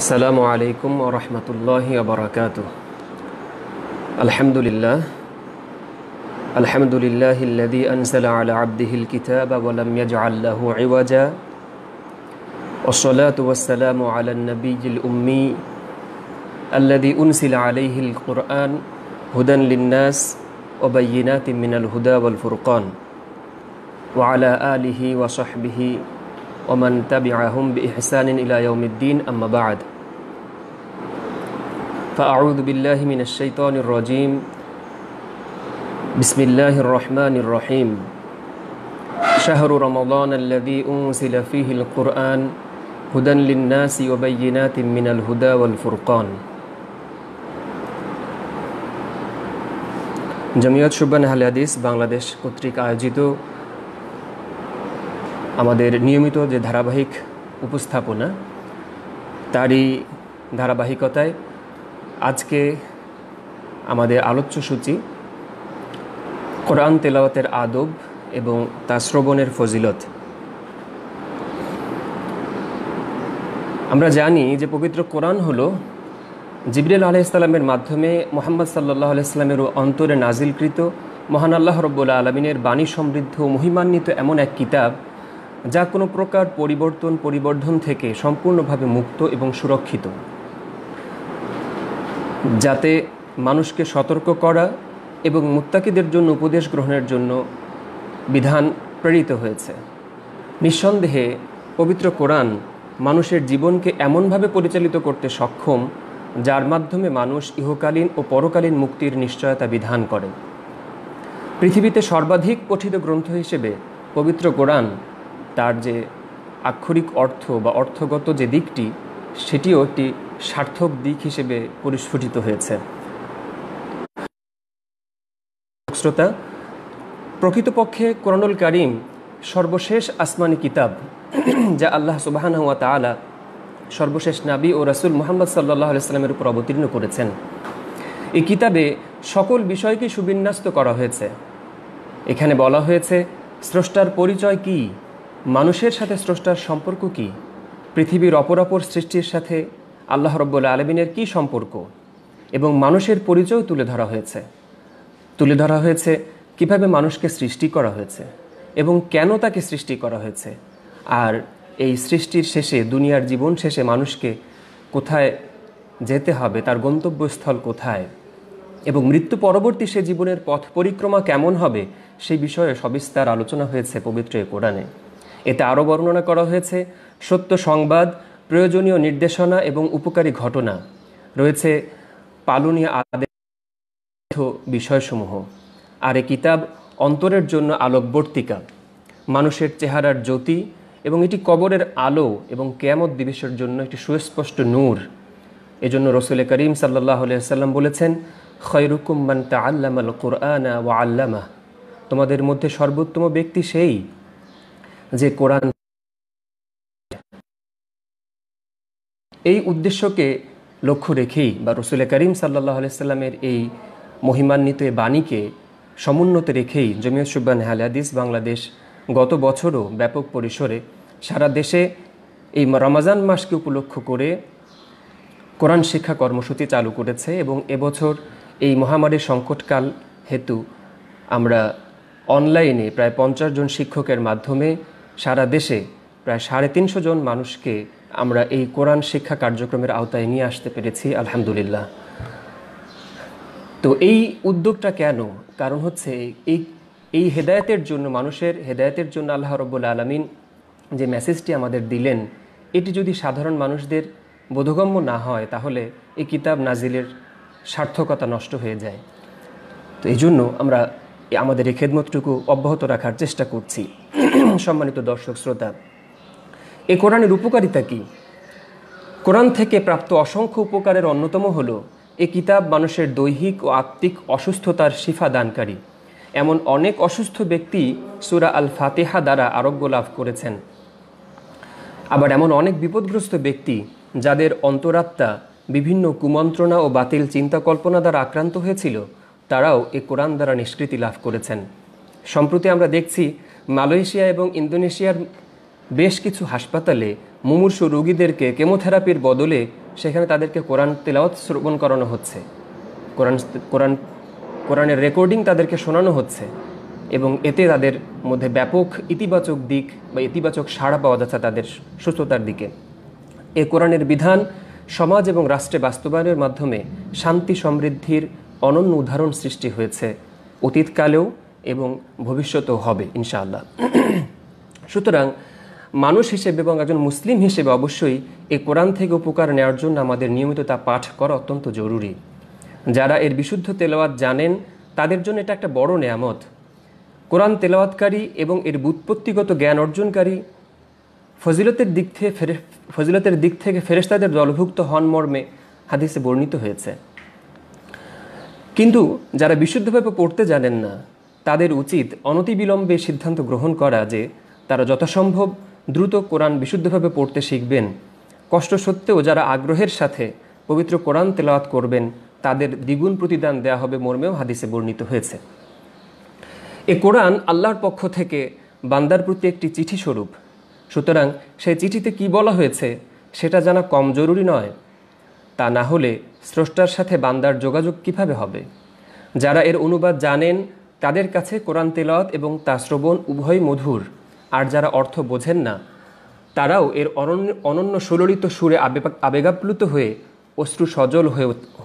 আসসালামু আলাইকুম ওয়া রাহমাতুল্লাহি ওয়া বারাকাতুহু। আলহামদুলিল্লাহিল্লাযী আনজালা আলা আবদিহিল কিতাবা ওয়া লাম ইয়াজআল লাহু ইওয়াজা ওয়াসসালাতু ওয়াসসালামু আলান নাবিয়্যিল উম্মি আল্লাযী উনজিলা আলাইহিল কুরআন হুদান লিন-নাস ওয়া বায়্যিনাতিন মিনাল হুদা ওয়াল ফুরকান ওয়া আলা আলিহি ওয়া সাহবিহি ওয়া মান তাবি'আহুম বিইহসানিন ইলা ইয়াউমিদ্দিন, আম্মা বা'দ। ফাআউযু বিল্লাহি মিনাশ শাইতানির রাজীম। বিসমিল্লাহির রহমানির রহিম। শাহরু রমাদানাল্লাযী উনজিলা ফীহিল কুরআন হুদান লিন-নাসি ওয়া বায়্যিনাতিন মিনাল হুদা ওয়াল ফুরকান। জমিয়ত শুবহান আহলে হাদিস বাংলাদেশ কর্তৃক আয়োজিত আমাদের নিয়মিত যে ধারাবাহিক উপস্থাপনা, তারই ধারাবাহিকতায় আজকে আমাদের আলোচ্য সূচি কোরআন তেলাওয়াতের আদব এবং তা শ্রবণের ফজিলত। আমরা জানি যে পবিত্র কোরআন হলো জিবরিল আলাইহিস সালামের মাধ্যমে মুহাম্মদ সাল্লাল্লাহু আলাইহি সাল্লামের অন্তরে নাজিলকৃত মহান আল্লাহ রাব্বুল আলামিনের বাণী সমৃদ্ধ মহিমান্বিত এমন এক কিতাব, যা কোনো প্রকার পরিবর্ধন থেকে সম্পূর্ণভাবে মুক্ত এবং সুরক্ষিত, যাতে মানুষকে সতর্ক করা এবং মুত্তাকিদের জন্য উপদেশ গ্রহণের জন্য বিধান প্রেরিত হয়েছে। নিঃসন্দেহে পবিত্র কোরআন মানুষের জীবনকে এমনভাবে পরিচালিত করতে সক্ষম, যার মাধ্যমে মানুষ ইহকালীন ও পরকালীন মুক্তির নিশ্চয়তা বিধান করে। পৃথিবীতে সর্বাধিক পঠিত গ্রন্থ হিসেবে পবিত্র কোরআন তার যে আক্ষরিক অর্থ বা অর্থগত যে দিকটি, সেটিও একটি সার্থক দিক হিসেবে পরিস্ফুটিত হয়েছে। শ্রোতা, প্রকৃতপক্ষে কোরআনুল কারীম সর্বশেষ আসমানি কিতাব, যা আল্লাহ সুবহানাহু ওয়া তাআলা সর্বশেষ নবী ও রাসূল মুহাম্মদ সাল্লাল্লাহু আলাইহি সাল্লামের উপর অবতীর্ণ করেছেন। এই কিতাবে সকল বিষয়কে সুবিন্যস্ত করা হয়েছে। এখানে বলা হয়েছে স্রষ্টার পরিচয় কি, মানুষের সাথে স্রষ্টার সম্পর্ক কি, পৃথিবীর অপরাপর সৃষ্টির সাথে আল্লাহ রাব্বুল আলামিনের কি সম্পর্ক, এবং মানুষের পরিচয় তুলে ধরা হয়েছে কিভাবে মানুষকে সৃষ্টি করা হয়েছে এবং কেন তাকে সৃষ্টি করা হয়েছে, আর এই সৃষ্টির শেষে, দুনিয়ার জীবন শেষে মানুষকে কোথায় যেতে হবে, তার গন্তব্যস্থল কোথায়, এবং মৃত্যু পরবর্তী সে জীবনের পথ পরিক্রমা কেমন হবে, সেই বিষয়ে সবিস্তার আলোচনা হয়েছে পবিত্র কোরআনে। এতে আরও বর্ণনা করা হয়েছে সত্য সংবাদ, প্রয়োজনীয় নির্দেশনা এবং উপকারী ঘটনা, রয়েছে পালনীয় আদেশ বিষয়সমূহ। আর এই কিতাব অন্তরের জন্য আলোকবর্তিকা, মানুষের চেহারার জ্যোতি, এবং এটি কবরের আলো এবং কিয়ামত দিবসের জন্য একটি সুস্পষ্ট নূর। এজন্য রাসূল করিম সাল্লাল্লাহু আলাইহি ওয়াসাল্লাম বলেছেন, খায়রুকুম মান তাআল্লামাল কুরআনা ওয়া আল্লামাহ। তোমাদের মধ্যে সর্বোত্তম ব্যক্তি সেই যে কোরআন। এই উদ্দেশ্যকে লক্ষ্য রেখেই বা রাসূল করিম সাল্লাল্লাহু আলাইহি ওয়াসাল্লামের এই মহিমান্বিত বাণীকে সমুন্নত রেখেই জমিয়ত শুবহান আহলে হাদিস বাংলাদেশ গত বছরও ব্যাপক পরিসরে সারা দেশে এই রমজান মাসকে উপলক্ষ করে কোরআন শিক্ষা কর্মসূচি চালু করেছে। এবং এবছর এই মহামারীর সংকটকাল হেতু আমরা অনলাইনে প্রায় 50 জন শিক্ষকের মাধ্যমে সারা দেশে প্রায় 350 জন মানুষকে আমরা এই কোরআন শিক্ষা কার্যক্রমের আওতায় নিয়ে আসতে পেরেছি, আলহামদুলিল্লাহ। তো এই উদ্যোগটা কেন? কারণ হচ্ছে এই হেদায়েতের জন্য, মানুষের হেদায়েতের জন্য আল্লাহ রাব্বুল আলামিন যে মেসেজটি আমাদের দিলেন, এটি যদি সাধারণ মানুষদের বোধগম্য না হয়, তাহলে এই কিতাব নাজিলের সার্থকতা নষ্ট হয়ে যায়। তো এই জন্য আমরা আমাদের এই খেদমতটুকু অব্যাহত রাখার চেষ্টা করছি। সম্মানিত দর্শক শ্রোতা, এই কোরআনের উপকারিতা কি? কোরআন থেকে প্রাপ্ত অসংখ্য উপকারের অন্যতম হলো এই কিতাব মানুষের দৈহিক ও আত্মিক অসুস্থতার শিফা দানকারী। এমন অনেক অসুস্থ ব্যক্তি সূরা আল ফাতিহা দ্বারা আরোগ্য লাভ করেছেন। আবার এমন অনেক বিপদগ্রস্ত ব্যক্তি, যাদের অন্তরাত্মা বিভিন্ন কুমন্ত্রণা ও বাতিল চিন্তা কল্পনা দ্বারা আক্রান্ত হয়েছিল, তারাও এই কোরআন দ্বারা নিষ্কৃতি লাভ করেছেন। সম্প্রতি আমরা দেখছি মালয়েশিয়া এবং ইন্দোনেশিয়ার বেশ কিছু হাসপাতালে মুমূর্ষু রোগীদেরকে কেমোথেরাপির বদলে সেখানে তাদেরকে কোরআন তেলাওয়াত শ্রবণ করানো হচ্ছে, কোরআন কোরআন কোরআনের রেকর্ডিং তাদেরকে শোনানো হচ্ছে, এবং এতে তাদের মধ্যে ব্যাপক ইতিবাচক দিক বা ইতিবাচক সাড়া পাওয়া যাচ্ছে তাদের সুস্থতার দিকে। এ কোরআনের বিধান সমাজ এবং রাষ্ট্রে বাস্তবায়নের মাধ্যমে শান্তি সমৃদ্ধির অনন্য উদাহরণ সৃষ্টি হয়েছে, অতীতকালেও এবং ভবিষ্যতেও হবে ইনশাআল্লাহ। সুতরাং মানুষ হিসেবে এবং একজন মুসলিম হিসেবে অবশ্যই এই কোরআন থেকে উপকার নেওয়ার জন্য আমাদের নিয়মিত তা পাঠ করা অত্যন্ত জরুরি। যারা এর বিশুদ্ধ তেলাওয়াত জানেন তাদের জন্য এটা একটা বড় নেয়ামত। কোরআন তেলাওয়াতকারী এবং এর ব্যুৎপত্তিগত জ্ঞান অর্জনকারী ফজিলতের দিক থেকে ফেরেশতাদের দলভুক্ত হন মর্মে হাদিসে বর্ণিত হয়েছে। কিন্তু যারা বিশুদ্ধভাবে পড়তে জানেন না তাদের উচিত অনতিবিলম্বে সিদ্ধান্ত গ্রহণ করা যে তারা যথাসম্ভব দ্রুত কোরআন বিশুদ্ধভাবে পড়তে শিখবেন। কষ্ট সত্ত্বেও যারা আগ্রহের সাথে পবিত্র কোরআন তেলাওয়াত করবেন তাদের দ্বিগুণ প্রতিদান দেয়া হবে মর্মেও হাদিসে বর্ণিত হয়েছে। এ কোরআন আল্লাহর পক্ষ থেকে বান্দার প্রতি একটি চিঠি স্বরূপ। সুতরাং সেই চিঠিতে কি বলা হয়েছে সেটা জানা কম জরুরি নয়। তা না হলে স্রষ্টার সাথে বান্দার যোগাযোগ কিভাবে হবে? যারা এর অনুবাদ জানেন তাদের কাছে কোরআন তেলাওয়াত এবং তা শ্রবণ উভয় মধুর, আর যারা অর্থ বোঝেন না তারাও এর অনন্য সুললিত সুরে আবেগাপ্লুত হয়ে অশ্রু সজল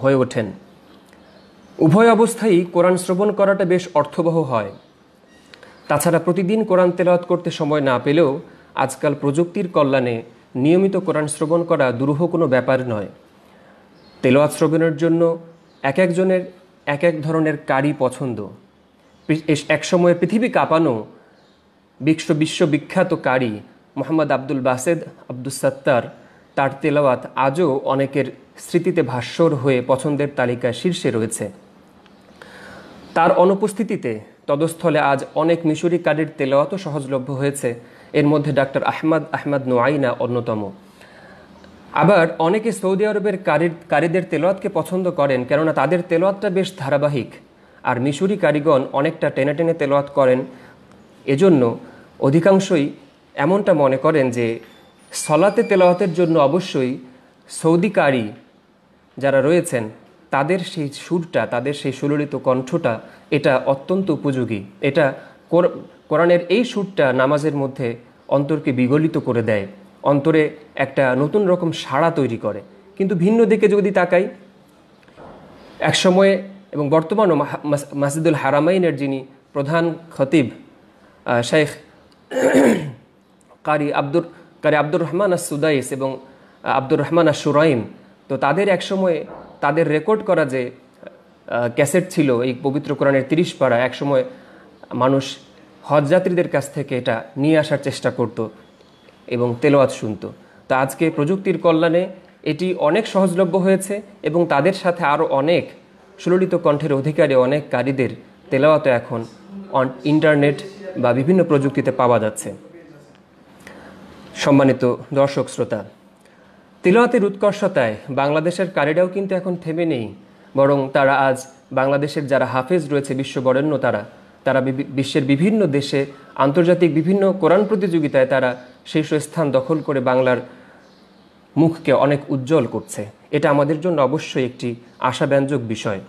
হয়ে ওঠেন। উভয় অবস্থায় কোরআন শ্রবণ করাটা বেশ অর্থবহ হয়। তাছাড়া প্রতিদিন কোরআন তেলাওয়াত করতে সময় না পেলেও আজকাল প্রযুক্তির কল্যাণে নিয়মিত কোরআন শ্রবণ করা দুরূহ কোনো ব্যাপার নয়। তেলাওয়াত শ্রবণের জন্য এক একজনের এক এক ধরনের কারি পছন্দ। একসময়ে পৃথিবী কাঁপানো বিশ্ববিখ্যাত কারি মোহাম্মদ আব্দুল বাসেদ আব্দুস সাত্তার, তার তেলাওয়াত আজও অনেকের স্মৃতিতে ভাস্বর হয়ে পছন্দের তালিকায় শীর্ষে রয়েছে। তার অনুপস্থিতিতে তদস্থলে আজ অনেক মিশরি কারির তেলাওয়াতও সহজলভ্য হয়েছে। এর মধ্যে ডাক্তার আহমদ নোয়াইনা অন্যতম। আবার অনেকে সৌদি আরবের কারিদের তেলাওয়াতকে পছন্দ করেন, কেননা তাদের তেলাওয়াতটা বেশ ধারাবাহিক, আর মিশরি কারিগণ অনেকটা টেনে টেনে তেলাওয়াত করেন। এজন্য অধিকাংশই এমনটা মনে করেন যে সলাতে তেলাওয়াতের জন্য অবশ্যই সৌদি কারি যারা রয়েছেন তাদের সেই সুরটা, তাদের সেই সুললিত কণ্ঠটা এটা অত্যন্ত উপযোগী। এটা কোরআনের এই সুরটা নামাজের মধ্যে অন্তরকে বিগলিত করে দেয়, অন্তরে একটা নতুন রকম সাড়া তৈরি করে। কিন্তু ভিন্ন দিকে যদি তাকাই, একসময়ে এবং বর্তমানও মাসজিদুল হারামাইনের যিনি প্রধান খতিব শেখ কারি আব্দুর রহমান আস-সুদাইস এবং আব্দুর রহমান আস-সুরাইম, তো তাদের একসময়ে তাদের রেকর্ড করা যে ক্যাসেট ছিল এই পবিত্র কোরআনের 30 পারা, একসময় মানুষ হজযাত্রীদের কাছ থেকে এটা নিয়ে আসার চেষ্টা করত এবং তেলাওয়াত শুনত। তো আজকে প্রযুক্তির কল্যাণে এটি অনেক সহজলভ্য হয়েছে এবং তাদের সাথে আরও অনেক সুললিত কণ্ঠের অধিকারী অনেক কারিদের তেলাওয়াত এখন ইন্টারনেট বা বিভিন্ন প্রযুক্তিতে পাওয়া যাচ্ছে। সম্মানিত দর্শক শ্রোতা, তেলাওয়াতের উৎকর্ষতায় বাংলাদেশের কারিরাও কিন্তু এখন থেমে নেই, বরং তারা আজ বাংলাদেশের যারা হাফেজ রয়েছে বিশ্ববরেণ্য তারা বিশ্বের বিভিন্ন দেশে আন্তর্জাতিক বিভিন্ন কোরআন প্রতিযোগিতায় তারা শীর্ষস্থান দখল করে বাংলার মুখকে অনেক উজ্জ্বল করছে। এটা আমাদের জন্য অবশ্যই একটি আশাব্যঞ্জক বিষয়।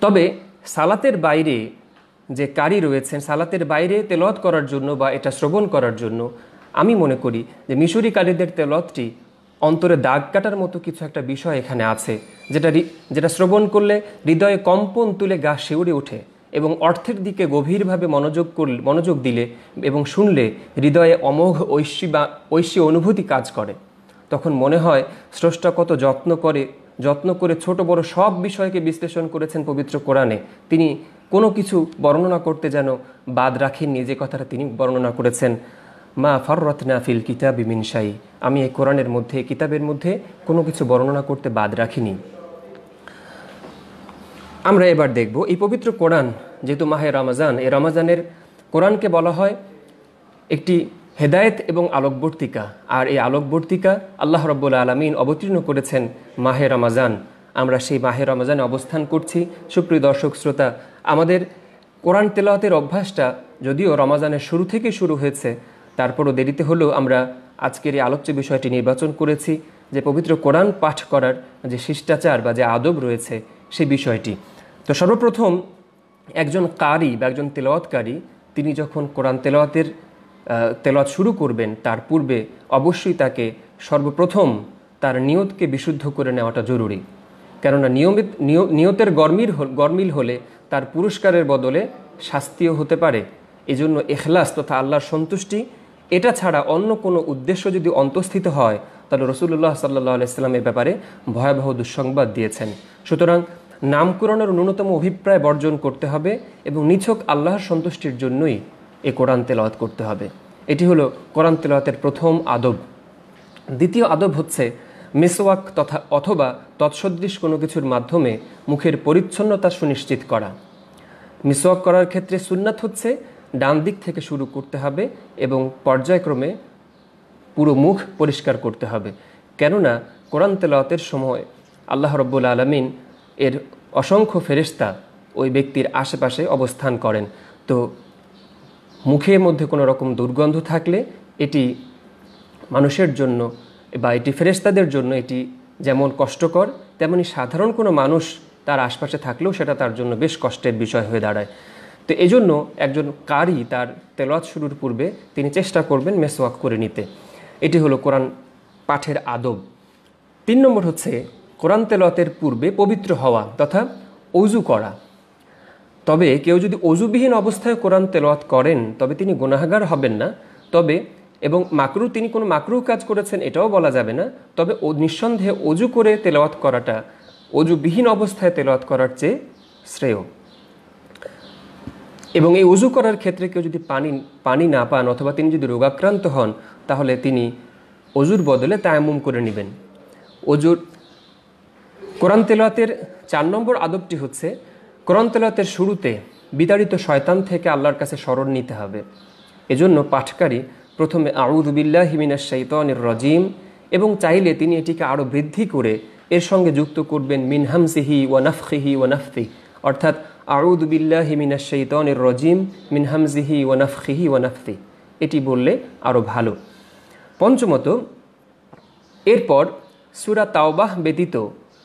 তবে সালাতের বাইরে যে কারি রয়েছেন, সালাতের বাইরে তেলাওয়াত করার জন্য বা এটা শ্রবণ করার জন্য আমি মনে করি যে মিশরি কারিদের তেলাওয়াতটি অন্তরে দাগ কাটার মতো কিছু একটা বিষয় এখানে আছে, যেটা শ্রবণ করলে হৃদয়ে কম্পন তুলে গা শিউরে ওঠে এবং অর্থের দিকে গভীরভাবে মনোযোগ দিলে এবং শুনলে হৃদয়ে অমোঘ ঐশী অনুভূতি কাজ করে। তখন মনে হয় স্রষ্টা কত যত্ন করে ছোট বড় সব বিষয়কে বিশ্লেষণ করেছেন পবিত্র কোরআনে। তিনি কোনো কিছু বর্ণনা করতে যেন বাদ রাখেননি, যে কথাটা তিনি বর্ণনা করেছেন, মা ফাররাতনা ফিল কিতাবি মিন শাই, আমি এই কোরআনের মধ্যে কিতাবের মধ্যে কোনো কিছু বর্ণনা করতে বাদ রাখিনি। আমরা এবার দেখব এই পবিত্র কোরআন, যেহেতু মাহে রমজান, এই রমজানের কোরআনকে বলা হয় একটি হেদায়েত এবং আলোকবর্তিকা, আর এই আলোকবর্তিকা আল্লাহ রাব্বুল আলামিন অবতীর্ণ করেছেন মাহে রমজান। আমরা সেই মাহে রমজানে অবস্থান করছি। সুপ্রিয় দর্শক শ্রোতা, আমাদের কোরআন তেলাওয়াতের অভ্যাসটা যদিও রমজানের শুরু থেকে শুরু হয়েছে, তারপরও দেরিতে হলেও আমরা আজকের এই আলোচ্য বিষয়টি নির্বাচন করেছি, যে পবিত্র কোরআন পাঠ করার যে শিষ্টাচার বা যে আদব রয়েছে সেই বিষয়টি। তো সর্বপ্রথম একজন কারি বা একজন তেলাওয়াতকারী তিনি যখন কোরআন তেলাওয়াত শুরু করবেন তার পূর্বে অবশ্যই তাকে সর্বপ্রথম তার নিয়তকে বিশুদ্ধ করে নেওয়াটা জরুরি। কেননা নিয়তের গরমিল হলে তার পুরস্কারের বদলে শাস্তিও হতে পারে। এজন্য ইখলাস তথা আল্লাহর সন্তুষ্টি এটা ছাড়া অন্য কোনো উদ্দেশ্য যদি অন্তঃস্থিত হয় তাহলে রাসূলুল্লাহ সাল্লাল্লাহু আলাইহি ওয়াসাল্লাম এর ব্যাপারে ভয়াবহ দুঃসংবাদ দিয়েছেন। সুতরাং নামকরণের ন্যূনতম অভিপ্রায় বর্জন করতে হবে এবং নিছক আল্লাহর সন্তুষ্টির জন্যই এই কোরআন তেলাওয়াত করতে হবে। এটি হলো কোরআন তেলাওয়াতের প্রথম আদব। দ্বিতীয় আদব হচ্ছে মিসওয়াক অথবা তৎসদৃশ কোনো কিছুর মাধ্যমে মুখের পরিচ্ছন্নতা সুনিশ্চিত করা। মিসওয়াক করার ক্ষেত্রে সুন্নাত হচ্ছে ডান দিক থেকে শুরু করতে হবে এবং পর্যায়ক্রমে পুরো মুখ পরিষ্কার করতে হবে। কেননা কোরআন তেলাওয়াতের সময় আল্লাহ রাব্বুল আলামিন এর অসংখ্য ফেরেশতা ওই ব্যক্তির আশেপাশে অবস্থান করেন। তো মুখের মধ্যে কোনো রকম দুর্গন্ধ থাকলে এটি মানুষের জন্য বা এটি ফেরেশতাদের জন্য এটি যেমন কষ্টকর তেমনি সাধারণ কোনো মানুষ তার আশপাশে থাকলেও সেটা তার জন্য বেশ কষ্টের বিষয় হয়ে দাঁড়ায়। তো এজন্য একজন কারি তার তেলাওয়াত শুরুর পূর্বে তিনি চেষ্টা করবেন মেসওয়াক করে নিতে। এটি হলো কোরআন পাঠের আদব। 3 নম্বর হচ্ছে কোরআন তেলাওয়াতের পূর্বে পবিত্র হওয়া তথা ওযু করা। তবে কেউ যদি ওযুবিহীন অবস্থায় কোরআন তেলাওয়াত করেন তবে তিনি গুনাহগার হবেন না। তবে এবং তিনি কোনো মাকরুহ কাজ করেছেন এটাও বলা যাবে না। তবে নিঃসন্দেহে ওযু করে তেলাওয়াত করাটা ওযুবিহীন অবস্থায় তেলাওয়াত করার চেয়ে শ্রেয়। এবং এই ওযু করার ক্ষেত্রে কেউ যদি পানি না পান অথবা তিনি যদি রোগাক্রান্ত হন তাহলে তিনি ওযুর বদলে তায়াম্মুম করে নেবেন। কোরআন তেলাওয়াতের 4 নম্বর আদবটি হচ্ছে কোরআন তেলাওয়াতের শুরুতে বিতাড়িত শয়তান থেকে আল্লাহর কাছে শরণ নিতে হবে। এজন্য পাঠকারী প্রথমে আউযু বিল্লাহি মিনাশ শাইতানির রাজিম এবং চাইলে তিনি এটিকে আরও বৃদ্ধি করে এর সঙ্গে যুক্ত করবেন মিন হামজিহি ওয়া নাফখিহি ওয়া নাফথি, অর্থাৎ আউযু বিল্লাহি মিনাশ শাইতানির রাজিম মিন হামজিহি ওয়া নাফখিহি ওয়া নাফথি, এটি বললে আরও ভালো। পঞ্চমত, এরপর সূরা তাওবাহ ব্যতীত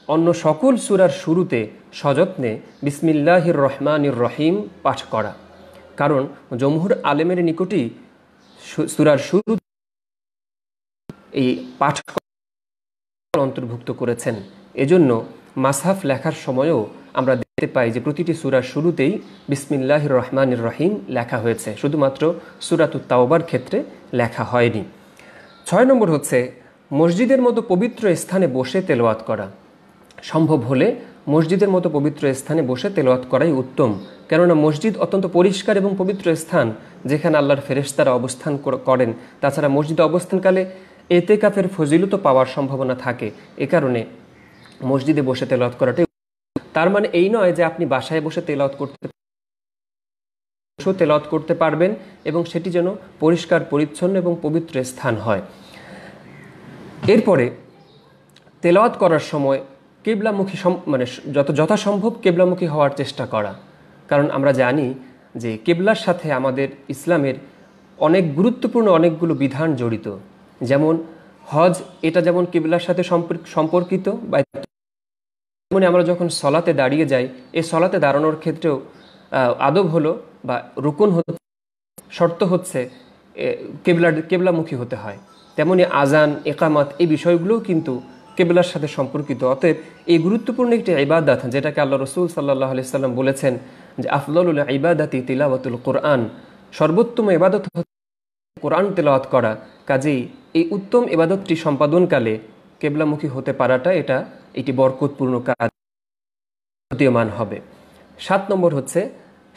অন্য সকল সূরার শুরুতে সযত্নে বিসমিল্লাহির রহমানির রহিম পাঠ করা। কারণ জমহুর আলেমের নিকটই সূরার শুরু এই পাঠ অন্তর্ভুক্ত করেছেন। এজন্য মাসহাফ লেখার সময়ও আমরা দেখতে পাই যে প্রতিটি সূরার শুরুতেই বিসমিল্লাহির রহমানির রহিম লেখা হয়েছে, শুধুমাত্র সূরাতুত তাওবার ক্ষেত্রে লেখা হয়নি। 6 নম্বর হচ্ছে মসজিদের মতো পবিত্র স্থানে বসে তেলাওয়াত করা। সম্ভব হলে মসজিদের মতো পবিত্র স্থানে বসে তেলাওয়াত করাই উত্তম। কেননা মসজিদ অত্যন্ত পরিষ্কার এবং পবিত্র স্থান যেখানে আল্লাহর ফেরেশতারা অবস্থান করেন। তাছাড়া মসজিদে অবস্থানকালে এতেকাফের ফজিলত পাওয়ার সম্ভাবনা থাকে। এ কারণে মসজিদে বসে তেলাওয়াত করাটাই। তার মানে এই নয় যে আপনি বাসায় বসে তেলাওয়াত করতে পারবেন এবং সেটি যেন পরিষ্কার পরিচ্ছন্ন এবং পবিত্র স্থান হয়। এরপরে তেলাওয়াত করার সময় কিবলামুখী মানে যথাসম্ভব কিবলামুখী হওয়ার চেষ্টা করা। কারণ আমরা জানি যে কিবলার সাথে আমাদের ইসলামের অনেক গুরুত্বপূর্ণ অনেকগুলো বিধান জড়িত। যেমন হজ, এটা যেমন কিবলার সাথে সম্পর্কিত, বা তেমনি আমরা যখন সলাতে দাঁড়িয়ে যাই এই সলাতে দাঁড়ানোর ক্ষেত্রেও আদব হলো বা রুকুন হচ্ছে, শর্ত হচ্ছে কেবলামুখী হতে হয়। তেমনি আজান, ইকামাত এই বিষয়গুলোও কিন্তু কেবলার সাথে সম্পর্কিত। অতএব এই গুরুত্বপূর্ণ একটি ইবাদত যেটাকে আল্লাহ রাসূল সাল্লাল্লাহু আলাইহি সাল্লাম বলেছেন যে আফদালুল ইবাদাতি তিলাওয়াতুল কোরআন, সর্বোত্তম ইবাদত হচ্ছে কোরআন তেলাওয়াত করা। কাজেই এই উত্তম ইবাদতটি সম্পাদনকালে কেবলামুখী হতে পারাটা এটি বরকতপূর্ণ কাজ প্রতীয়মান হবে। 7 নম্বর হচ্ছে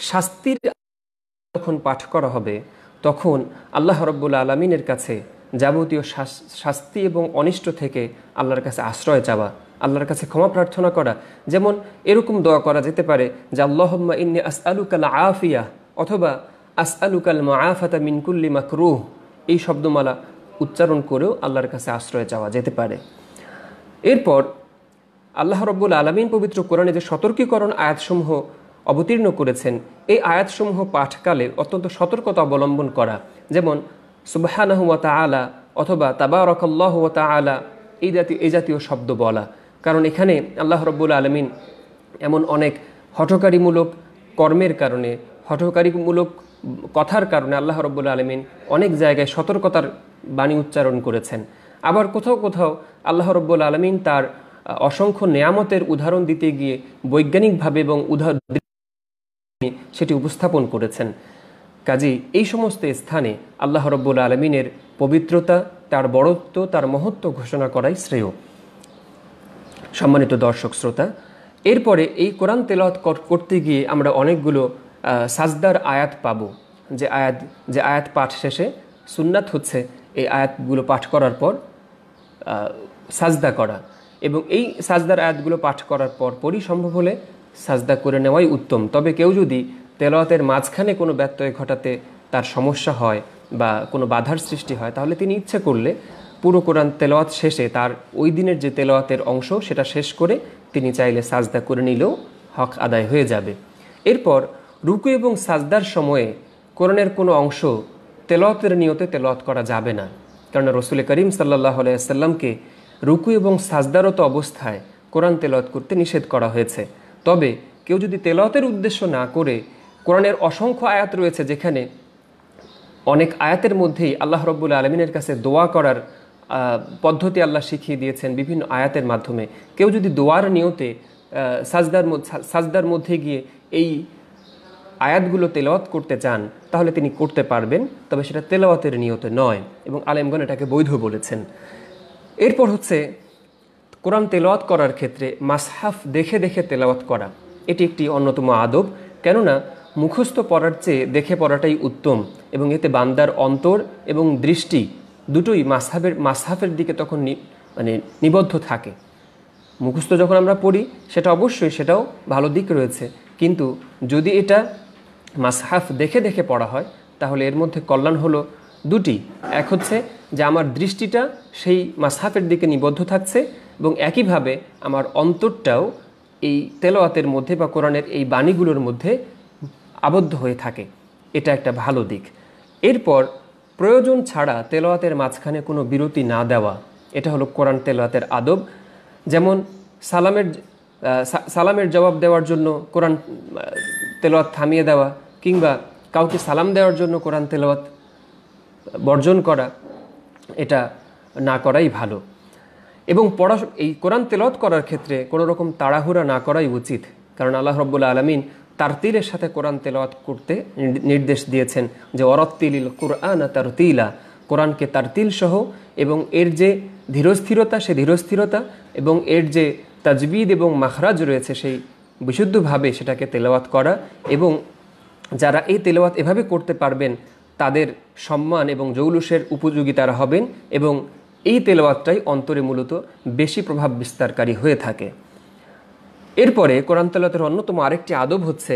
শাস্তির যখন পাঠ করা হবে তখন আল্লাহ রাব্বুল আলামিনের কাছে যাবতীয় শাস্তি এবং অনিষ্ট থেকে আল্লাহর কাছে আশ্রয় চাওয়া, আল্লাহর কাছে ক্ষমা প্রার্থনা করা। যেমন এরকম দোয়া করা যেতে পারে যে আল্লাহুম্মা ইন্নী আসআলুকাল আফিয়া অথবা আসআলুকাল মুআফাতা মিন কুল্লি মাকরুহ, এই শব্দমালা উচ্চারণ করেও আল্লাহর কাছে আশ্রয় চাওয়া যেতে পারে। এরপর আল্লাহ রাব্বুল আলামিন পবিত্র কোরআনে যে সতর্কীকরণ আয়াতসমূহ অবতীর্ণ করেছেন এই আয়াতসমূহ পাঠকালে অত্যন্ত সতর্কতা অবলম্বন করা। যেমন সুবহানাহু ওয়া তাআলা অথবা তাবারাকাল্লাহু ওয়া তাআলা এই জাতীয় শব্দ বলা, কারণ এখানে আল্লাহ রাব্বুল আলামিন এমন অনেক হঠকারীমূলক কর্মের কারণে, হঠকারীমূলক কথার কারণে আল্লাহ রাব্বুল আলামিন অনেক জায়গায় সতর্কতার বাণী উচ্চারণ করেছেন। আবার কোথাও কোথাও আল্লাহ রাব্বুল আলামিন তার অসংখ্য নেয়ামতের উদাহরণ দিতে গিয়ে বৈজ্ঞানিকভাবে এবং সেটি উপস্থাপন করেছেন। কাজেই এই সমস্ত স্থানে আল্লাহ রাব্বুল আলামিনের পবিত্রতা, তার বড়ত্ব, তার মহত্ব ঘোষণা করাই শ্রেয়। সম্মানিত দর্শক শ্রোতা, এরপরে এই কোরআন তেলাওয়াত করতে গিয়ে আমরা অনেকগুলো সাজদার আয়াত পাব। যে আয়াত পাঠ শেষে সুন্নাত হচ্ছে এই আয়াতগুলো পাঠ করার পর সাজদা করা, এবং এই সাজদার আয়াতগুলো পাঠ করার পরই সম্ভব হলে সাজদা করে নেওয়াই উত্তম। তবে কেউ যদি তেলাওয়াতের মাঝখানে কোনো ব্যত্যয় ঘটাতে তার সমস্যা হয় বা কোনো বাধার সৃষ্টি হয়, তাহলে তিনি ইচ্ছে করলে পুরো কোরআন তেলাওয়াত শেষে তার ওই দিনের যে তেলাওয়াতের অংশ সেটা শেষ করে তিনি চাইলে সাজদা করে নিলেও হক আদায় হয়ে যাবে। এরপর রুকু এবং সাজদার সময়ে কোরআনের কোনো অংশ তেলাওয়াতের নিয়তে তেলাওয়াত করা যাবে না, কারণ রাসূল করিম সাল্লাল্লাহু আলাইহি ওয়াসাল্লামকে রুকু এবং সাজদারত অবস্থায় কোরআন তেলাওয়াত করতে নিষেধ করা হয়েছে। তবে কেউ যদি তেলাওয়াতের উদ্দেশ্য না করে, কোরআনের অসংখ্য আয়াত রয়েছে যেখানে অনেক আয়াতের মধ্যেই আল্লাহ রাব্বুল আলামিনের কাছে দোয়া করার পদ্ধতি আল্লাহ শিখিয়ে দিয়েছেন বিভিন্ন আয়াতের মাধ্যমে। কেউ যদি দোয়ার নিয়তে সাজদার মধ্যে গিয়ে এই আয়াতগুলো তেলাওয়াত করতে চান তাহলে তিনি করতে পারবেন, তবে সেটা তেলাওয়াতের নিয়তে নয়, এবং আলেমগণ এটাকে বৈধ বলেছেন। এরপর হচ্ছে কোরআন তেলাওয়াত করার ক্ষেত্রে মাসহাফ দেখে দেখে তেলাওয়াত করা, এটি একটি অন্যতম আদব। কেননা মুখস্থ পড়ার চেয়ে দেখে পড়াটাই উত্তম, এবং এতে বান্দার অন্তর এবং দৃষ্টি দুটোই মাসহাফের দিকে তখন নিবদ্ধ থাকে। মুখস্থ যখন আমরা পড়ি সেটাও ভালো দিক রয়েছে, কিন্তু যদি এটা মাসহাফ দেখে দেখে পড়া হয় তাহলে এর মধ্যে কল্যাণ হলো দুটি। এক হচ্ছে যে আমার দৃষ্টিটা সেই মাসহাফের দিকে নিবদ্ধ থাকছে, এবং একইভাবে আমার অন্তরটাও এই তেলাওয়াতের মধ্যে বা কোরআনের এই বাণীগুলোর মধ্যে আবদ্ধ হয়ে থাকে। এটা একটা ভালো দিক। এরপর প্রয়োজন ছাড়া তেলাওয়াতের মাঝখানে কোনো বিরতি না দেওয়া, এটা হলো কোরআন তেলাওয়াতের আদব। যেমন সালামের জবাব দেওয়ার জন্য কোরআন তেলাওয়াত থামিয়ে দেওয়া, কিংবা কাউকে সালাম দেওয়ার জন্য কোরআন তেলাওয়াত বর্জন করা, এটা না করাই ভালো। এবং এই কোরআন তেলাওয়াত করার ক্ষেত্রে কোনো রকম তাড়াহুড়া না করাই উচিত, কারণ আল্লাহ রাব্বুল আলামিন তারতিলের সাথে কোরআন তেলাওয়াত করতে নির্দেশ দিয়েছেন যে ওয়ারাত্তিলিল কুরআনা তারতিলা, কোরআনকে তারতিল সহ এবং এর যে ধীরস্থিরতা সে ধীরস্থিরতা এবং এর যে তাজবিদ এবং মাখরাজ রয়েছে সেই বিশুদ্ধভাবে সেটাকে তেলাওয়াত করা। এবং যারা এই তেলাওয়াত এভাবে করতে পারবেন তাদের সম্মান এবং জৌলুসের উপযোগী তারা হবেন, এবং এই তেলাওয়াতটাই অন্তরে মূলত বেশি প্রভাব বিস্তারকারী হয়ে থাকে। এরপরে কোরআন তেলাওয়াতের অন্যতম আরেকটি আদব হচ্ছে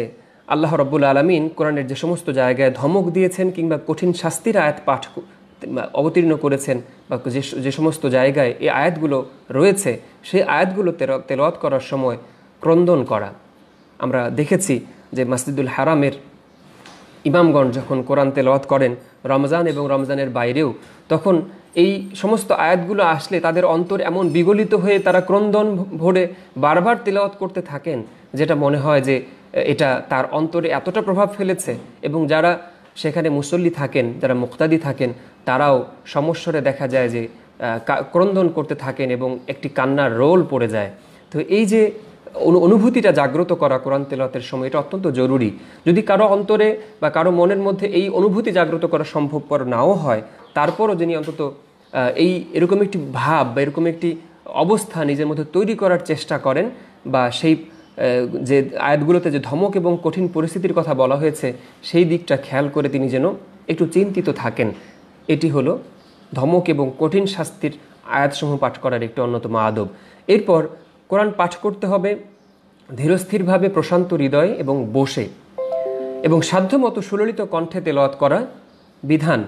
আল্লাহ রাব্বুল আলামিন কোরআনের যে সমস্ত জায়গায় ধমক দিয়েছেন কিংবা কঠিন শাস্তির আয়াত পাঠ অবতীর্ণ করেছেন, বা যে সমস্ত জায়গায় এই আয়াতগুলো রয়েছে সেই আয়াতগুলো তেলাওয়াত করার সময় ক্রন্দন করা। আমরা দেখেছি যে মসজিদুল হারামের ইমামগণ যখন কোরআন তেলাওয়াত করেন রমজান এবং রমজানের বাইরেও, তখন এই সমস্ত আয়াতগুলো আসলে তাদের অন্তর এমন বিগলিত হয়ে তারা ক্রন্দন ভরে বারবার তেলাওয়াত করতে থাকেন, যেটা মনে হয় যে এটা তার অন্তরে এতটা প্রভাব ফেলেছে। এবং যারা সেখানে মুসল্লি থাকেন, যারা মুক্তাদি থাকেন, তারাও সমস্বরে দেখা যায় যে ক্রন্দন করতে থাকেন এবং একটি কান্নার রোল পড়ে যায়। তো এই যে অনুভূতিটা জাগ্রত করা কোরআন তেলাওয়াতের সময়, এটা অত্যন্ত জরুরি। যদি কারো অন্তরে বা কারো মনের মধ্যে এই অনুভূতি জাগ্রত করা সম্ভবপর নাও হয়, তারপরও যিনি অন্তত এরকম একটি ভাব বা এরকম একটি অবস্থা নিজের মধ্যে তৈরি করার চেষ্টা করেন, বা সেই যে আয়াতগুলোতে যে ধমক এবং কঠিন পরিস্থিতির কথা বলা হয়েছে সেই দিকটা খেয়াল করে তিনি যেন একটু চিন্তিত থাকেন, এটি হলো ধমক এবং কঠিন শাস্তির আয়াতসমূহ পাঠ করার একটি অন্যতম আদব। এরপর কোরআন পাঠ করতে হবে ধীরস্থিরভাবে, প্রশান্ত হৃদয়ে এবং বসে, এবং সাধ্যমতো সুললিত কণ্ঠে তেলাওয়াত করা বিধান।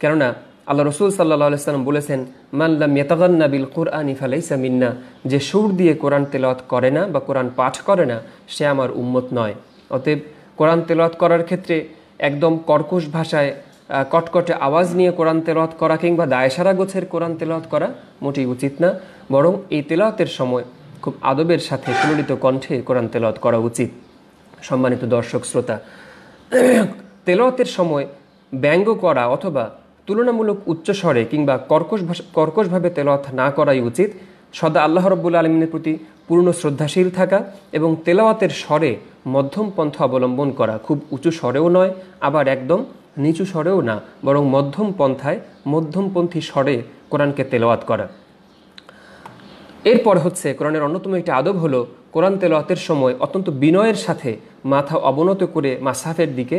কেননা আল্লাহ রসুল সাল্লাল্লাহু আলাইহি ওয়াসাল্লাম বলেছেন, মান লাম ইয়াতাগান্না বিল কুরআনি ফালাইসা মিন্না, যে সুর দিয়ে কোরআন তেলাওয়াত করে না বা কোরআন পাঠ করে না সে আমার উম্মত নয়। অতএব কোরআন তেলাওয়াত করার ক্ষেত্রে একদম কর্কশ ভাষায় কটকটে আওয়াজ নিয়ে কোরআন তেলাওয়াত করা কিংবা দায়সারা গোছের কোরআন তেলাওয়াত করা মোটেই উচিত না, বরং এই তেলাওয়াতের সময় খুব আদবের সাথে সুললিত কণ্ঠে কোরআন তেলাওয়াত করা উচিত। সম্মানিত দর্শক শ্রোতা, তেলাওয়াতের সময় ব্যঙ্গ করা অথবা তুলনামূলক উচ্চস্বরে কিংবা কর্কশভাবে তেলাওয়াত না করাই উচিত। সদা আল্লাহ রাব্বুল আলামিনের প্রতি পূর্ণ শ্রদ্ধাশীল থাকা এবং তেলাওয়াতের স্বরে মধ্যম পন্থা অবলম্বন করা, খুব উঁচু স্বরেও নয় আবার একদম নিচু স্বরেও না, বরং মধ্যম পন্থায় মধ্যমপন্থী স্বরে কোরআনকে তেলাওয়াত করা। এরপর হচ্ছে কোরআনের অন্যতম একটি আদব হলো কোরআন তেলাওয়াতের সময় অত্যন্ত বিনয়ের সাথে মাথা অবনত করে মাসহাফের দিকে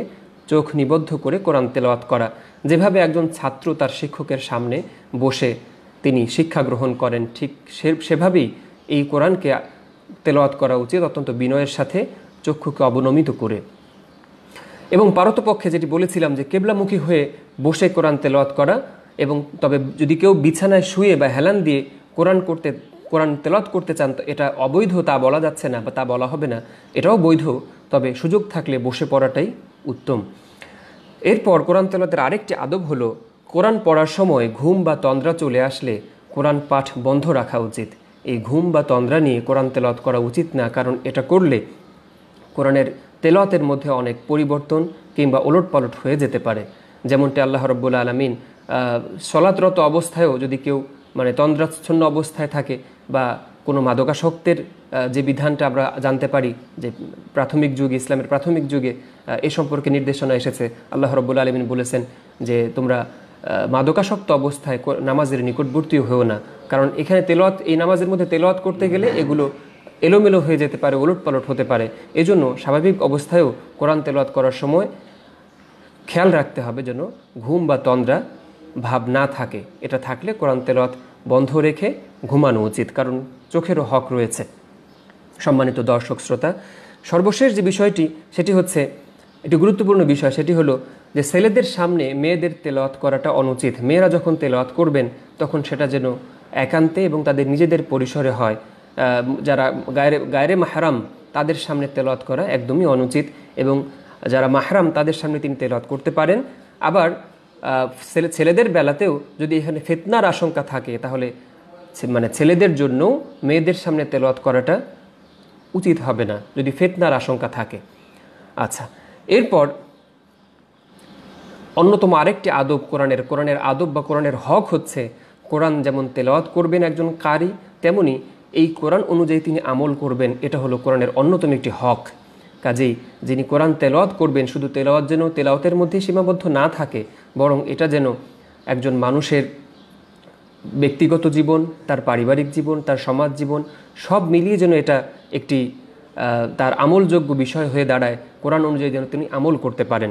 চোখ নিবদ্ধ করে কোরআন তেলাওয়াত করা। যেভাবে একজন ছাত্র তার শিক্ষকের সামনে বসে তিনি শিক্ষা গ্রহণ করেন, ঠিক সেভাবেই এই কোরআনকে তেলাওয়াত করা উচিত, অত্যন্ত বিনয়ের সাথে চক্ষুকে অবনমিত করে। এবং পারতপক্ষে যেটি বলেছিলাম যে কেবলামুখী হয়ে বসে কোরআন তেলাওয়াত করা, এবং তবে যদি কেউ বিছানায় শুয়ে বা হেলান দিয়ে কোরআন তেলাওয়াত করতে চান, তো এটা অবৈধ তা বলা যাচ্ছে না বা তা বলা হবে না, এটাও বৈধ, তবে সুযোগ থাকলে বসে পড়াটাই উত্তম। এরপর কোরআন তেলাওয়াতের আরেকটি আদব হলো কোরআন পড়ার সময় ঘুম বা তন্দ্রা চলে আসলে কোরআন পাঠ বন্ধ রাখা উচিত। এই ঘুম বা তন্দ্রা নিয়ে কোরআন তেলাওয়াত করা উচিত না, কারণ এটা করলে কোরআনের তেলাওয়াতের মধ্যে অনেক পরিবর্তন কিংবা ওলটপালট হয়ে যেতে পারে। যেমনটি আল্লাহ রাব্বুল আলামিন সলাতরত অবস্থায়ও যদি কেউ তন্দ্রাচ্ছন্ন অবস্থায় থাকে বা কোনো মাদকাসক্তের যে বিধানটা আমরা জানতে পারি যে প্রাথমিক যুগে, ইসলামের প্রাথমিক যুগে এ সম্পর্কে নির্দেশনা এসেছে। আল্লাহ রাব্বুল আলামিন বলেছেন যে তোমরা মাদকাসক্ত অবস্থায় নামাজের নিকটবর্তীও হও না, কারণ এখানে তেলাওয়াত, এই নামাজের মধ্যে তেলাওয়াত করতে গেলে এগুলো এলোমেলো হয়ে যেতে পারে, ওলটপালট হতে পারে। এজন্য স্বাভাবিক অবস্থায়ও কোরআন তেলাওয়াত করার সময় খেয়াল রাখতে হবে যেন ঘুম বা তন্দ্রা ভাব না থাকে। এটা থাকলে কোরআন তেলাওয়াত বন্ধ রেখে ঘুমানো উচিত, কারণ চোখেরও হক রয়েছে। সম্মানিত দর্শক শ্রোতা, সর্বশেষ যে বিষয়টি সেটি হচ্ছে একটি গুরুত্বপূর্ণ বিষয়, সেটি হলো যে ছেলেদের সামনে মেয়েদের তেলাওয়াত করাটা অনুচিত। মেয়েরা যখন তেলাওয়াত করবেন তখন সেটা যেন একান্তে এবং তাদের নিজেদের পরিসরে হয়। যারা গায়রে মাহরাম তাদের সামনে তেলাওয়াত করা একদমই অনুচিত, এবং যারা মাহরাম তাদের সামনে তিনি তেলাওয়াত করতে পারেন। আবার ছেলেদের বেলাতেও যদি এখানে ফিতনার আশঙ্কা থাকে তাহলে ছেলেদের জন্য মেয়েদের সামনে তেলাওয়াত করাটা উচিত হবে না যদি ফিতনার আশঙ্কা থাকে। আচ্ছা, এরপর অন্যতম আরেকটি আদব কোরআনের আদব বা কোরআনের হক হচ্ছে কোরআন যেমন তেলাওয়াত করবেন একজন কারি, তেমনি এই কোরআন অনুযায়ী তিনি আমল করবেন। এটা হলো কোরআনের অন্যতম একটি হক। কাজেই যিনি কোরআন তেলাওয়াত করবেন, শুধু তেলাওয়াত যেন তেলাওয়াতের মধ্যে সীমাবদ্ধ না থাকে, বরং এটা যেন একজন মানুষের ব্যক্তিগত জীবন, তার পারিবারিক জীবন, তার সমাজ জীবন সব মিলিয়ে যেন এটা একটি তার আমলযোগ্য বিষয় হয়ে দাঁড়ায়। কোরআন অনুযায়ী যেন তিনি আমল করতে পারেন,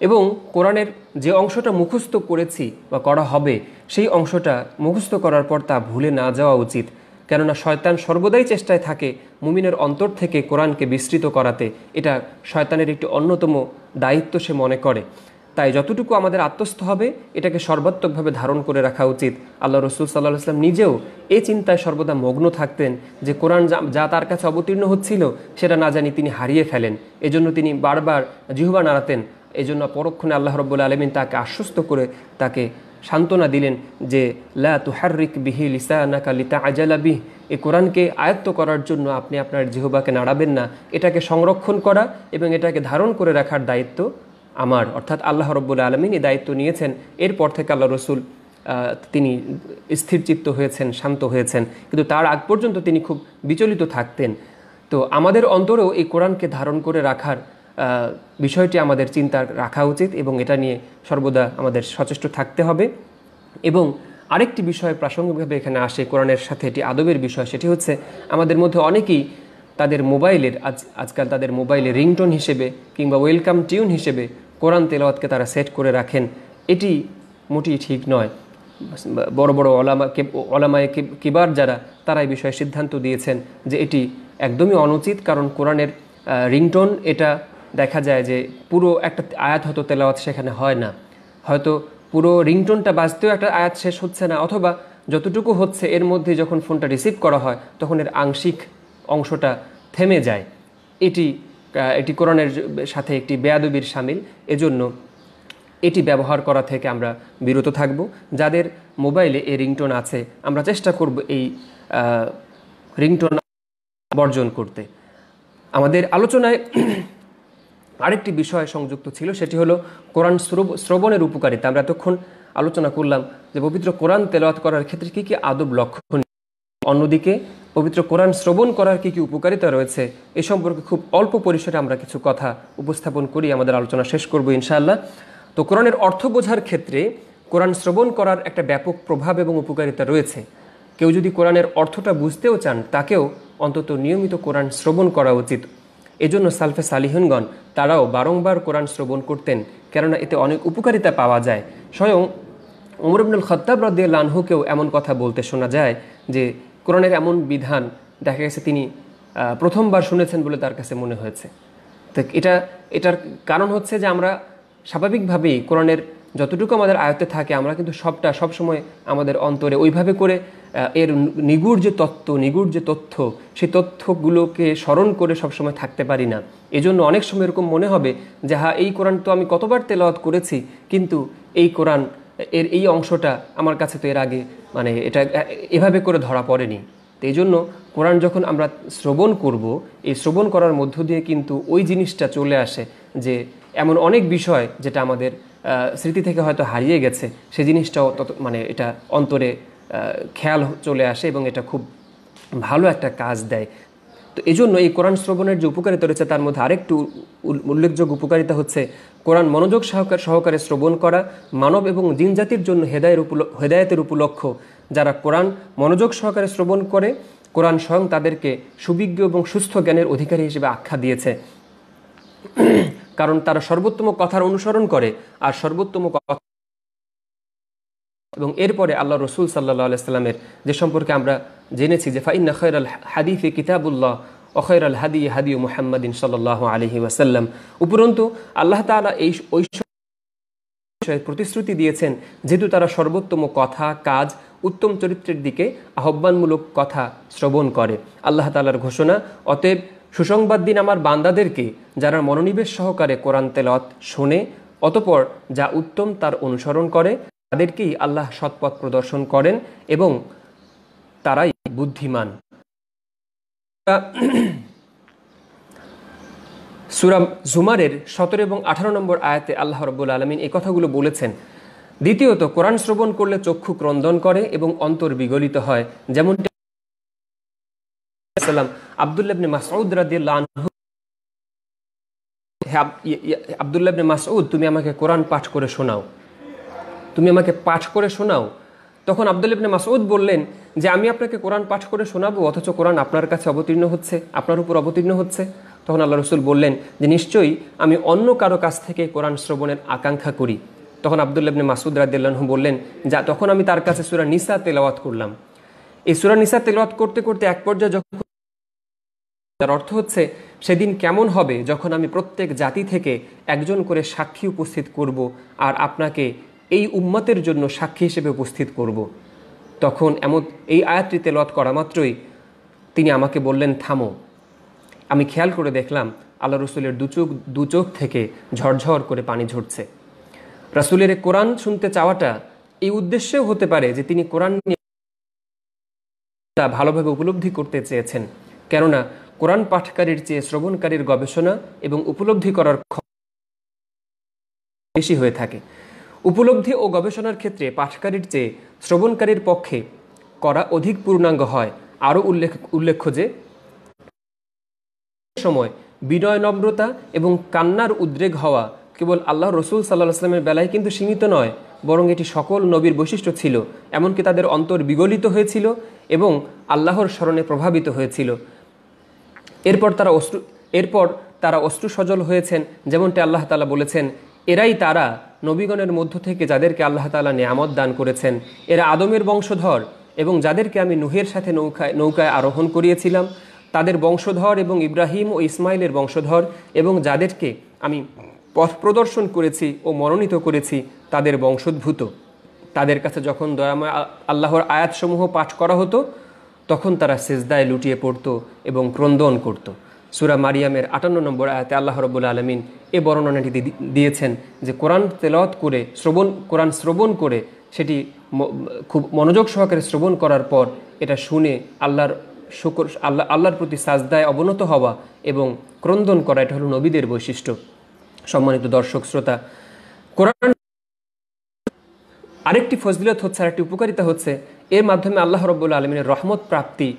এবং কোরআনের যে অংশটা মুখস্থ করেছি বা করা হবে সেই অংশটা মুখস্থ করার পর তা ভুলে না যাওয়া উচিত। কেননা শয়তান সর্বদাই চেষ্টায় থাকে মুমিনের অন্তর থেকে কোরআনকে বিস্তৃত করাতে। এটা শয়তানের একটি অন্যতম দায়িত্ব সে মনে করে। তাই যতটুকু আমাদের আত্মস্থ হবে এটাকে সর্বাত্মকভাবে ধারণ করে রাখা উচিত। আল্লাহ রসুল সাল্লাল্লাহু আলাইহি ওয়াসাল্লাম নিজেও এই চিন্তায় সর্বদা মগ্ন থাকতেন যে কোরআন যা তার কাছে অবতীর্ণ হচ্ছিল সেটা না জানি তিনি হারিয়ে ফেলেন। এজন্য তিনি বারবার জিহ্বা নাড়াতেন। এজন্য পরক্ষণে আল্লাহ রাব্বুল আলামিন তাকে আশ্বস্ত করে তাকে সান্ত্বনা দিলেন যে লা তুহাররিক বিহি লিসানাকা লিতাআজালা বিহি, এই কোরআনকে আয়ত্ত করার জন্য আপনি আপনার জিহ্বাকে নাড়াবেন না। এটাকে সংরক্ষণ করা এবং এটাকে ধারণ করে রাখার দায়িত্ব আমার, অর্থাৎ আল্লাহ রাব্বুল আলামিন এই দায়িত্ব নিয়েছেন। এরপর থেকে আল্লাহ রসুল তিনি স্থিরচিত্ত হয়েছেন, শান্ত হয়েছেন, কিন্তু তার আগ পর্যন্ত তিনি খুব বিচলিত থাকতেন। তো আমাদের অন্তরেও এই কোরআনকে ধারণ করে রাখার বিষয়টি আমাদের চিন্তা রাখা উচিত, এবং এটা নিয়ে সর্বদা আমাদের সচেষ্ট থাকতে হবে। এবং আরেকটি বিষয় প্রাসঙ্গিকভাবে এখানে আসে কোরআনের সাথে, এটি আদবের বিষয়, সেটি হচ্ছে আমাদের মধ্যে অনেকেই তাদের মোবাইলের আজকাল তাদের মোবাইলে রিংটোন হিসেবে কিংবা ওয়েলকাম টিউন হিসেবে কোরআন তেলাওয়াতকে তারা সেট করে রাখেন। এটি মোটেই ঠিক নয়। বড় বড় ওলামায়ে কিবার যারা, তারা এই বিষয়ে সিদ্ধান্ত দিয়েছেন যে এটি একদমই অনুচিত, কারণ কোরআনের রিংটোন এটা দেখা যায় যে পুরো একটা আয়াত হয়তো তেলাওয়াত সেখানে হয় না, হয়তো পুরো রিংটোনটা বাজতেও একটা আয়াত শেষ হচ্ছে না, অথবা যতটুকু হচ্ছে এর মধ্যে যখন ফোনটা রিসিভ করা হয় তখন এর আংশিক অংশটা থেমে যায়। এটি কোরআনের সাথে একটি বেয়াদবির শামিল। এজন্য এটি ব্যবহার করা থেকে আমরা বিরত থাকব। যাদের মোবাইলে এই রিংটোন আছে, আমরা চেষ্টা করব এই রিংটোন বর্জন করতে। আমাদের আলোচনায় আরেকটি বিষয় সংযুক্ত ছিল, সেটি হলো কোরআন শ্রবণের উপকারিতা। আমরা এতক্ষণ আলোচনা করলাম যে পবিত্র কোরআন তেলাওয়াত করার ক্ষেত্রে কী কী আদব লক্ষণ, অন্যদিকে পবিত্র কোরআন শ্রবণ করার কী কী উপকারিতা রয়েছে এ সম্পর্কে খুব অল্প পরিসরে আমরা কিছু কথা উপস্থাপন করি, আমাদের আলোচনা শেষ করব ইনশাআল্লাহ। তো কোরআনের অর্থ বোঝার ক্ষেত্রে কোরআন শ্রবণ করার একটা ব্যাপক প্রভাব এবং উপকারিতা রয়েছে। কেউ যদি কোরআনের অর্থটা বুঝতেও চান, তাকেও অন্তত নিয়মিত কোরআন শ্রবণ করা উচিত। এজন্য সালফে সালিহিনগণ তারাও বারংবার কোরআন শ্রবণ করতেন, কেননা এতে অনেক উপকারিতা পাওয়া যায়। স্বয়ং ওমর ইবনুল খাত্তাব রাদিয়াল্লাহু আনহুকেও এমন কথা বলতে শোনা যায় যে কোরআনের এমন বিধান দেখা গেছে তিনি প্রথমবার শুনেছেন বলে তার কাছে মনে হয়েছে। তো এটার কারণ হচ্ছে যে আমরা স্বাভাবিকভাবেই কোরআনের যতটুকু আমাদের আয়ত্তে থাকে আমরা কিন্তু সবসময় আমাদের অন্তরে ওইভাবে করে এর নিগুড় যে তথ্য সেই তথ্যগুলোকে স্মরণ করে সবসময় থাকতে পারি না। এজন্য অনেক সময় এরকম মনে হবে যে হ্যাঁ, এই কোরআন তো আমি কতবার তেলাওয়াত করেছি, কিন্তু এই কোরআন এর এই অংশটা আমার কাছে তো এর আগে এটা এভাবে করে ধরা পড়েনি। তো এই জন্য কোরআন যখন আমরা শ্রবণ করব, এই শ্রবণ করার মধ্য দিয়ে কিন্তু ওই জিনিসটা চলে আসে যে এমন অনেক বিষয় যেটা আমাদের স্মৃতি থেকে হয়তো হারিয়ে গেছে, সেই জিনিসটাও এটা অন্তরে খেয়াল চলে আসে এবং এটা খুব ভালো একটা কাজ দেয়। তো এই জন্য এই কোরআন শ্রবণের যে উপকারিতা রয়েছে তার মধ্যে আরেকটু উল্লেখযোগ্য উপকারিতা হচ্ছে কোরআন মনোযোগ সহকারে শ্রবণ করা মানব এবং জিন জাতির জন্য হেদায়েতের উপলক্ষ। যারা কোরআন মনোযোগ সহকারে শ্রবণ করে, কোরআন স্বয়ং তাদেরকে সুবিজ্ঞ এবং সুস্থ জ্ঞানের অধিকারী হিসেবে আখ্যা দিয়েছে, কারণ তারা সর্বোত্তম কথার অনুসরণ করে আর সর্বোত্তম কথা। এবং এরপরে আল্লাহ রসুল সাল্লাল্লাহু আলাইহি সাল্লামের যে সম্পর্কে আমরা জেনেছি যে ফাইন্না খায়রাল হাদিসি কিতাবুল্লাহ ওয়া খায়রাল হাদি হাদি মুহাম্মাদিন সাল্লাল্লাহু আলাইহি ওয়াসাল্লাম। উপরন্তু আল্লাহ তাআলা এই প্রতিশ্রুতি দিয়েছেন, যেহেতু তারা সর্বোত্তম কথা, কাজ, উত্তম চরিত্রের দিকে আহ্বানমূলক কথা শ্রবণ করে। আল্লাহ তাআলার ঘোষণা, অতএব সুসংবাদ দিন আমার বান্দাদেরকে যারা মনোনিবেশ সহকারে কোরআন তেলাওয়াত শোনে, অতঃপর যা উত্তম তার অনুসরণ করে, তাদেরকেই আল্লাহ সৎপথ প্রদর্শন করেন এবং তারাই বুদ্ধিমান। সূরা জুমারের 17 এবং 18 নম্বর আয়াতে আল্লাহ রাব্বুল আলামিন এই কথাগুলো বলেছেন। দ্বিতীয়ত, কোরআন শ্রবণ করলে চক্ষু ক্রন্দন করে এবং অন্তর বিগলিত হয়, যেমনটি আব্দুল্লাহ ইবনে মাসউদ রাদিয়াল্লাহু আনহু, আব্দুল্লাহ ইবনে মাসউদ, তুমি আমাকে কোরআন পাঠ করে শোনাও। তখন আব্দুল্লাহ ইবনে মাসউদ বললেন যে আমি আপনাকে কোরআন পাঠ করে শোনাবো, অথচ কোরআন আপনার কাছে আপনার উপর অবতীর্ণ হচ্ছে। তখন আল্লাহ রসুল বললেন যে নিশ্চয়ই আমি অন্য কারো কাছ থেকে কোরআন শ্রবণের আকাঙ্ক্ষা করি। তখন আব্দুল্লাহ ইবনে মাসউদ রাদিয়াল্লাহু আনহু বললেন, তখন আমি তার কাছে সূরা নিসা তেলাওয়াত করলাম। এই সূরা নিসা তেলাওয়াত করতে করতে এক পর্যায়ে যখন, তার অর্থ হচ্ছে সেদিন কেমন হবে যখন আমি প্রত্যেক জাতি থেকে একজন করে সাক্ষী উপস্থিত করব আর আপনাকে এই উম্মতের জন্য সাক্ষী হিসেবে উপস্থিত করব। তখন এই আয়াতটি তেলাওয়াত করা মাত্রই তিনি আমাকে বললেন, থামো। আমি খেয়াল করে দেখলাম আল্লাহ রসুলের দু চোখ থেকে ঝরঝর করে পানি ঝরছে। রাসূলের কোরআন শুনতে চাওয়াটা এই উদ্দেশ্যেও হতে পারে যে তিনি কোরআন ভালোভাবে উপলব্ধি করতে চেয়েছেন, কেননা কোরআন পাঠকারীর চেয়ে শ্রবণকারীর গবেষণা এবং উপলব্ধি করার বেশি হয়ে থাকে। উপলব্ধি ও গবেষণার ক্ষেত্রে পাঠকারীর চেয়ে শ্রবণকারীর পক্ষে করা অধিক পূর্ণাঙ্গ হয়। আরও উল্লেখ্য যে সময় বিনয়, নম্রতা এবং কান্নার উদ্রেক হওয়া কেবল আল্লাহ রসুল সাল্লাল্লাহু আলাইহি ওয়াসাল্লামের বেলায় কিন্তু সীমিত নয়, বরং এটি সকল নবীর বৈশিষ্ট্য ছিল। এমনকি তাদের অন্তর বিগলিত হয়েছিল এবং আল্লাহর স্মরণে প্রভাবিত হয়েছিল। এরপর তারা অশ্রু সজল হয়েছেন, যেমনটি আল্লাহ তাআলা বলেছেন, এরাই তারা নবীগণের মধ্য থেকে যাদেরকে আল্লাহ তাআলা নেয়ামত দান করেছেন। এরা আদমের বংশধর এবং যাদেরকে আমি নূহের সাথে নৌকায় আরোহণ করিয়েছিলাম, তাদের বংশধর এবং ইব্রাহিম ও ইসমাইলের বংশধর, এবং যাদেরকে আমি পথ প্রদর্শন করেছি ও মনোনীত করেছি তাদের বংশোদ্ভূত। তাদের কাছে যখন দয়াময় আল্লাহর আয়াতসমূহ পাঠ করা হতো, তখন তারা সিজদায় লুটিয়ে পড়ত এবং ক্রন্দন করত। সূরা মারিয়ামের 58 নম্বর আয়াতে আল্লাহ রাব্বুল আলামিন এই বর্ণনাটি দিয়েছেন যে কোরআন তেলাওয়াত করে কোরআন শ্রবণ করে সেটি খুব মনোযোগ সহকারে শ্রবণ করার পর এটা শুনে আল্লাহর প্রতি সাজদায় অবনত হওয়া এবং ক্রন্দন করা, এটা হলো নবীদের বৈশিষ্ট্য। সম্মানিত দর্শক শ্রোতা, কোরআন আরেকটি ফজিলত হচ্ছে, আরেকটি উপকারিতা হচ্ছে, এর মাধ্যমে আল্লাহ রাব্বুল আলামিনের রহমত প্রাপ্তি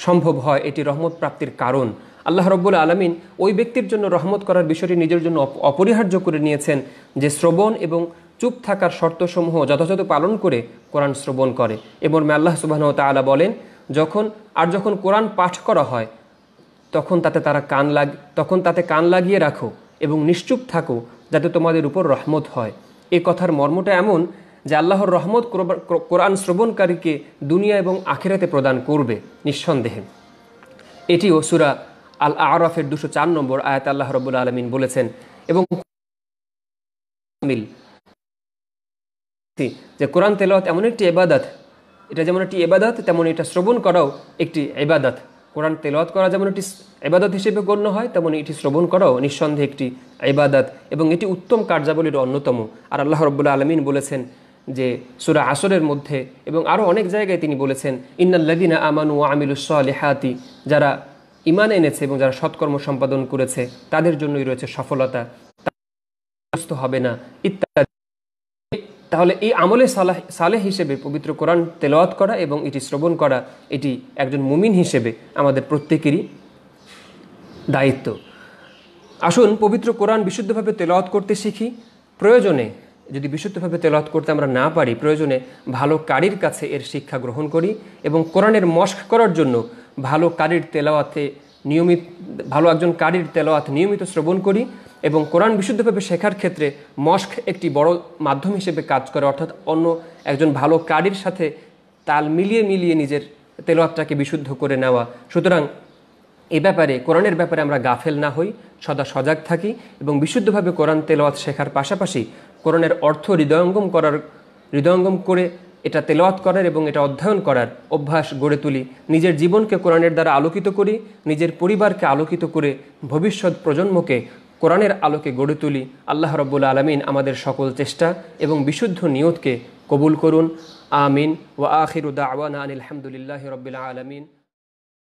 সম্ভব হয়। এটি রহমত প্রাপ্তির কারণ। আল্লাহ রাব্বুল আলামিন ওই ব্যক্তির জন্য রহমত করার বিষয়টি নিজের জন্য অপরিহার্য করে নিয়েছেন যে শ্রবণ এবং চুপ থাকার শর্তসমূহ যথাযথ পালন করে কোরআন শ্রবণ করে। এবং আল্লাহ সুবহানাহু ওয়া তাআলা বলেন, যখন কোরআন পাঠ করা হয় তখন তাতে কান লাগিয়ে রাখো এবং নিশ্চুপ থাকো যাতে তোমাদের উপর রহমত হয়। এই কথার মর্মটা এমন যে আল্লাহর রহমত কোরআন শ্রবণকারীকে দুনিয়া এবং আখিরাতে প্রদান করবে নিঃসন্দেহে। এটিও সূরা আল আরাফের 204 নম্বর আয়াত আল্লাহ রাব্বুল আলামিন বলেছেন। এবং যে কোরআন তেলাওয়াত এমন একটি ইবাদত, এটা যেমন একটি ইবাদত তেমন এটা শ্রবণ করাও একটি ইবাদত। কোরআন তেলাওয়াত করা যেমন একটি ইবাদত হিসেবে গণ্য হয়, তেমন এটি শ্রবণ করাও নিঃসন্দেহে একটি ইবাদত এবং এটি উত্তম কার্যাবলীর অন্যতম। আর আল্লাহ রাব্বুল আলামিন বলেছেন যে সূরা আসরের মধ্যে এবং আরও অনেক জায়গায় তিনি বলেছেন, ইন্নাল্লাযীনা আমানু ওয়া আমিলুস সালিহাতি, যারা ঈমান এনেছে এবং যারা সৎকর্ম সম্পাদন করেছে তাদের জন্যই রয়েছে সফলতা, হবে না ইত্যাদি। তাহলে এই আমলে সালেহ হিসেবে পবিত্র কোরআন তেলাওয়াত করা এবং এটি শ্রবণ করা, এটি একজন মুমিন হিসেবে আমাদের প্রত্যেকেরই দায়িত্ব। আসুন পবিত্র কোরআন বিশুদ্ধভাবে তেলাওয়াত করতে শিখি। প্রয়োজনে যদি বিশুদ্ধভাবে তেলাওয়াত করতে আমরা না পারি, প্রয়োজনে ভালো কারির কাছে এর শিক্ষা গ্রহণ করি এবং কোরআনের মশক করার জন্য ভালো একজন কারির তেলাওয়াত নিয়মিত শ্রবণ করি। এবং কোরআন বিশুদ্ধভাবে শেখার ক্ষেত্রে মশক একটি বড় মাধ্যম হিসেবে কাজ করে, অর্থাৎ অন্য একজন ভালো কারির সাথে তাল মিলিয়ে নিজের তেলাওয়াতটাকে বিশুদ্ধ করে নেওয়া। সুতরাং কোরআনের ব্যাপারে আমরা গাফেল না হই, সদা সজাগ থাকি এবং বিশুদ্ধভাবে কোরআন তেলাওয়াত শেখার পাশাপাশি কোরআনের অর্থ হৃদয়ঙ্গম করে এটা তেলাওয়াত করার এবং এটা অধ্যয়ন করার অভ্যাস গড়ে তুলি। নিজের জীবনকে কোরআনের দ্বারা আলোকিত করি, নিজের পরিবারকে আলোকিত করে ভবিষ্যৎ প্রজন্মকে কোরআনের আলোকে গড়ে তুলি। আল্লাহ রাব্বুল আলামিন আমাদের সকল চেষ্টা এবং বিশুদ্ধ নিয়তকে কবুল করুন। আমিন। ওয়া আখিরু দাওয়ানা আনিল হামদুলিল্লাহি রাব্বিল আলামিন।